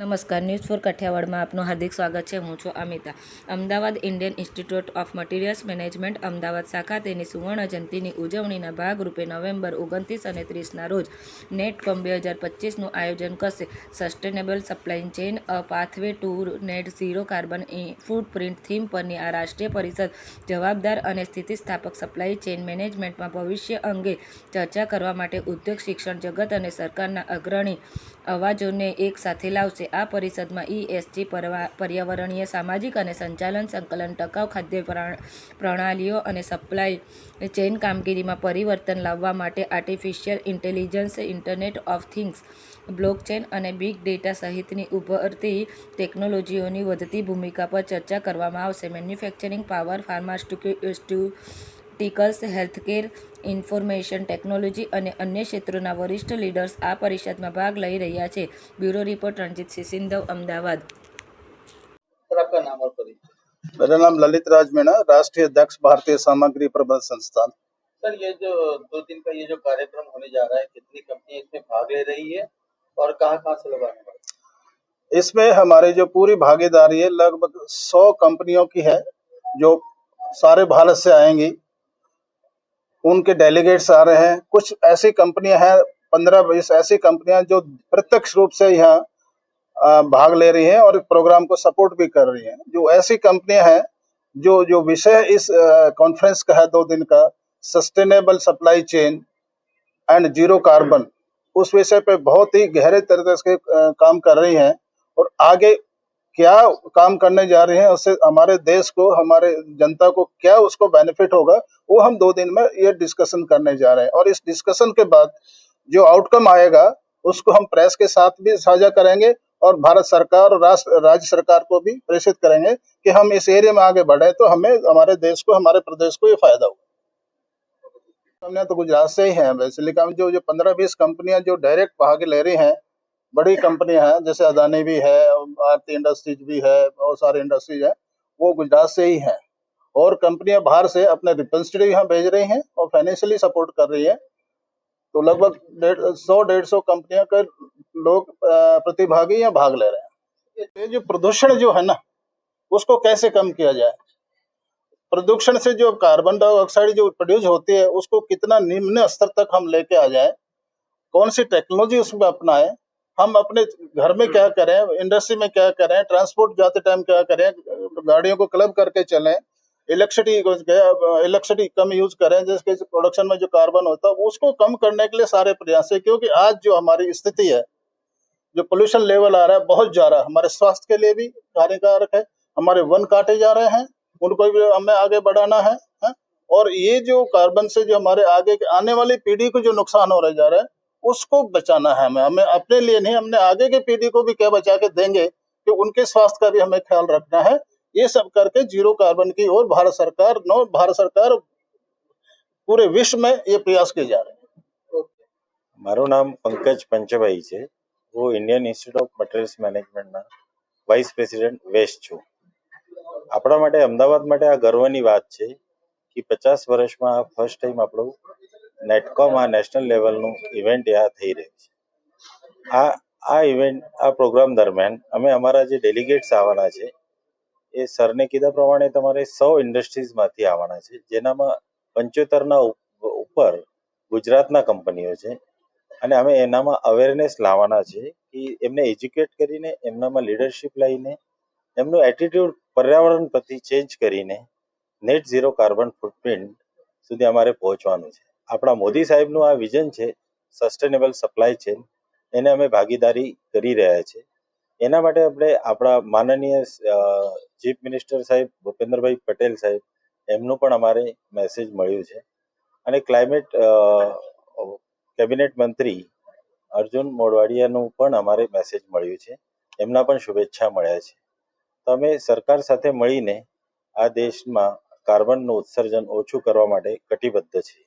નમસ્કાર, news for કાઠિયાવાડમાં આપનું હાર્દિક સ્વાગત છે. હું છું Amita. Ahmedabad Indian institute of materials management Ahmedabad શાખા તેની સુવર્ણ જયંતિની ઉજવણીના ભાગરૂપે નવેમ્બર 29 અને 30ના રોજ નેટકોમ 2025નું આયોજન કરશે. સસ્ટેનેબલ સપ્લાય ચેઇન અ pathway two net zero carbon footprint theme પરની આ રાષ્ટ્રીય પરિષદ જવાબદાર અને સ્થિતિસ્થાપક સપ્લાય ચેઇન મેનેજમેન્ટમાં ભવિષ્ય અંગે ચર્ચા કરવા માટે ઉદ્યોગ, શિક્ષણ જગત અને સરકારના અગ્રણી અવાજોને એક સાથે લાવશે. આ પરિષદમાં ESG, પર્યાવરણીય, સામાજિક અને સંચાલન સંકલન, ટકાઉ ખાદ્ય પ્રણાલીઓ અને સપ્લાય ચેઇન કામગીરીમાં પરિવર્તન લાવવા માટે artificial intelligence, internet of things, blockchain અને બિગ ડેટા સહિતની ઉભરતી ટેકનોલોજીઓની વધતી ભૂમિકા પર ચર્ચા કરવામાં આવશે. Manufacturing, power, pharmaceuticals, healthcare, information technology અને અન્ય ક્ષેત્રોના વરિષ્ઠ લીડર્સ આ પરિષદમાં ભાગ લઈ રહ્યા છે. Bureau report, Ranjit Sindhav, Ahmedabad. Sir, आपका नाम और परिचय? मेरा नाम ललित राज मीणा, राष्ट्रीय अध्यक्ष भारतीय सामग्री प्रबंध संस्थान। सर, ये जो 2 दिन का ये जो कार्यक्रम होने जा रहा है, कितनी कंपनी इसमें भाग ले रही है और कहाँ से लोग आने वाले हैं? इसमें हमारी जो पूरी भागीदारी है लगभग 100 कंपनियों की है, जो सारे भारत से आएंगी। उनके डेलीगेट्स आ रहे हैं। कुछ ऐसी कंपनियां हैं, 15-20 ऐसी कंपनियां जो प्रत्यक्ष रूप से यहाँ भाग ले रही हैं और प्रोग्राम को सपोर्ट भी कर रही हैं। जो ऐसी कंपनियां हैं जो विषय इस कॉन्फ्रेंस का है 2 दिन का, sustainable supply chain and zero carbon, उस विषय पे बहुत ही गहरे तरीके से काम कर रही हैं और आगे क्या काम करने जा रही हैं, उससे हमारे देश को, हमारे जनता को क्या उसको बेनिफिट होगा, वो हम 2 दिन में ये डिस्कशन करने जा रहे हैं। और इस डिस्कशन के बाद जो आउटकम आएगा उसको हम प्रेस के साथ भी साझा करेंगे और भारत सरकार और राज्य सरकार को भी प्रेषित करेंगे कि हम इस एरिया में आगे बढ़े तो हमें, हमारे देश को, हमारे प्रदेश को ये फायदा होगा। हमने तो गुजरात से ही हैं वैसे, लेकिन जो 15-20 कंपनियां जो डायरेक्ट भाग ले रही हैं, बड़ी कंपनियां हैं, जैसे अदानी भी है, भारतीय इंडस्ट्रीज भी है, बहुत सारी इंडस्ट्रीज है, वो गुजरात से ही हैं। और कंपनियां बाहर से अपने रिप्रेजेंटेटिव यहाँ भेज रही हैं और फाइनेंशियली सपोर्ट कर रही है। तो लगभग 100-150 कंपनियों के लोग प्रतिभागी यहाँ भाग ले रहे हैं। ये जो प्रदूषण जो है ना, उसको कैसे कम किया जाए, प्रदूषण से जो कार्बन डाइऑक्साइड जो प्रोड्यूस होती है उसको कितना निम्न स्तर तक हम लेके आ जाए, कौन सी टेक्नोलॉजी उसमें अपनाएं, हम अपने घर में क्या करें, इंडस्ट्री में क्या करें, ट्रांसपोर्ट जाते टाइम क्या करें, गाड़ियों को क्लब करके चलें, इलेक्ट्रिसिटी कम यूज करें, जिसके प्रोडक्शन में जो कार्बन होता है उसको कम करने के लिए सारे प्रयास है। क्योंकि आज जो हमारी स्थिति है, जो पोल्यूशन लेवल आ रहा है बहुत ज्यादा, हमारे स्वास्थ्य के लिए भी हानिकारक है। हमारे वन काटे जा रहे हैं, उनको भी हमें आगे बढ़ाना है। और ये जो कार्बन से जो हमारे आगे आने वाली पीढ़ी को जो नुकसान हो रहा जा रहा है उसको बचाना है। हमें अपने लिए नहीं, हमने आगे की पीढ़ी को भी क्या बचा के देंगे कि उनके स्वास्थ्य का भी हमें ख्याल रखना है। ये सब करके जीरो कार्बन की ओर भारत सरकार पूरे विश्व में ये प्रयास किए जा रहे हैं। मारू नाम पंकज पंचभाई है, वो Indian institute of materials management ना वाइस प्रेसिडेंट वेस्ट छू। આપણા માટે અમદાવાદ માટે આ ગર્વની વાત છે કે 50 વર્ષમાં ફર્સ્ટ ટાઈમ આપણું નેટકોમ આ નેશનલ લેવલનું ઇવેન્ટ આ થઈ રહ્યું છે। આ ઇવેન્ટ, આ પ્રોગ્રામ દરમિયાન અમે અમારા જે ડેલિગેટ્સ આવવાના છે એ સરને કીધા પ્રમાણે તમારે 100 ઇન્ડસ્ટ્રીઝમાંથી આવવાના છે, જેનામાં 75ના ઉપર ગુજરાતના કંપનીઓ છે અને અમે એનામાં અવેરનેસ લાવવાના છે કે એમને એજ્યુકેટ કરીને, એમનામાં લીડરશિપ લાવીને, એમનું એટીટ્યુડ પર્યાવરણ પ્રતિ ચેન્જ કરીને નેટ ઝીરો કાર્બન ફૂટપ્રિન્ટ સુધી અમારે પહોંચવાનું છે। આપણા મોદી સાહેબનું આ વિઝન છે સસ્ટેનેબલ સપ્લાય ચેન, એને અમે ભાગીદારી કરી રહ્યા છે। એના માટે આપણે આપણા માનનીય ચીફ મિનિસ્ટર સાહેબ ભૂપેન્દ્રભાઈ પટેલ સાહેબ, એમનું પણ અમારે મેસેજ મળ્યું છે અને ક્લાઇમેટ કેબિનેટ મંત્રી અર્જુન મોઢવાડિયાનું પણ અમારે મેસેજ મળ્યું છે, એમના પણ શુભેચ્છા મળ્યા છે। તો અમે સરકાર સાથે મળીને આ દેશમાં કાર્બનનું ઉત્સર્જન ઓછું કરવા માટે કટિબદ્ધ છીએ।